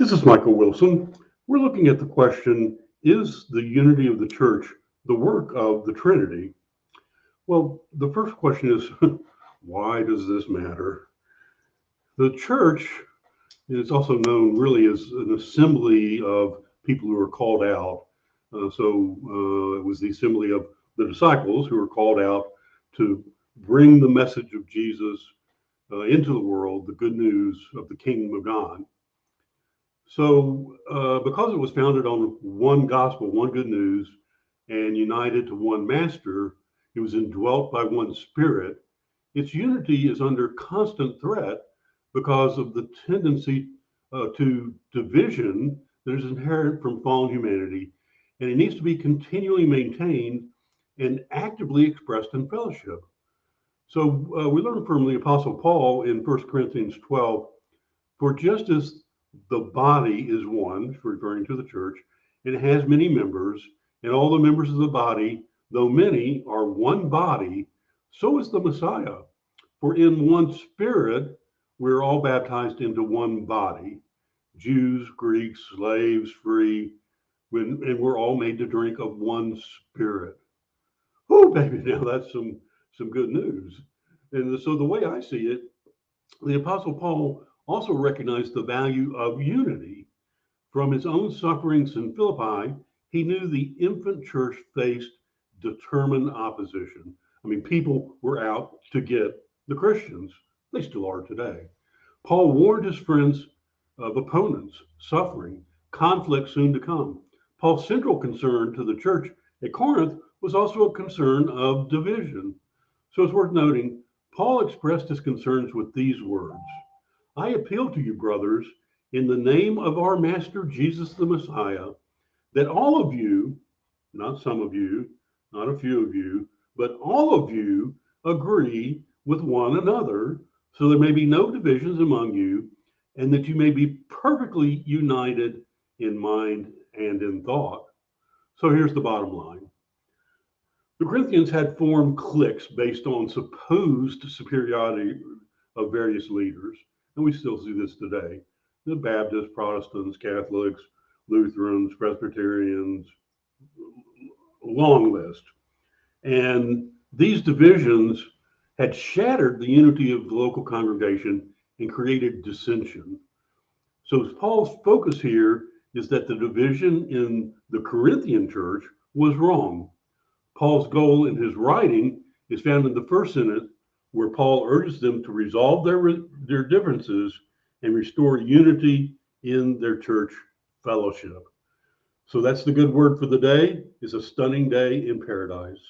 This is Michael Wilson. We're looking at the question, is the unity of the church the work of the Trinity? Well, the first question is, why does this matter? The church is also known really as an assembly of people who are called out. It was the assembly of the disciples who were called out to bring the message of Jesus into the world, the good news of the kingdom of God. Because it was founded on one gospel, one good news, and united to one master, it was indwelt by one spirit. Its unity is under constant threat because of the tendency to division that is inherent from fallen humanity, and it needs to be continually maintained and actively expressed in fellowship. We learn from the Apostle Paul in 1 Corinthians 12, for just as the body is one, referring to the church, and it has many members, and all the members of the body, though many, are one body, so is the Messiah. For in one spirit, we're all baptized into one body, Jews, Greeks, slaves, free, and we're all made to drink of one spirit. Oh, baby, now that's some good news. And so the way I see it, the Apostle Paul also recognized the value of unity. From his own sufferings in Philippi, he knew the infant church faced determined opposition. I mean, people were out to get the Christians. They still are today. Paul warned his friends of opponents, suffering, conflict soon to come. Paul's central concern to the church at Corinth was also a concern of division. So it's worth noting, Paul expressed his concerns with these words. I appeal to you, brothers, in the name of our Master Jesus the Messiah, that all of you, not some of you, not a few of you, but all of you agree with one another, so there may be no divisions among you, and that you may be perfectly united in mind and in thought. So here's the bottom line. The Corinthians had formed cliques based on supposed superiority of various leaders, and we still see this today. The Baptists, Protestants, Catholics, Lutherans, Presbyterians, long list. And these divisions had shattered the unity of the local congregation and created dissension. So Paul's focus here is that the division in the Corinthian church was wrong. Paul's goal in his writing is found in the first sentence, where Paul urges them to resolve their differences and restore unity in their church fellowship. So that's the good word for the day. It's a stunning day in paradise.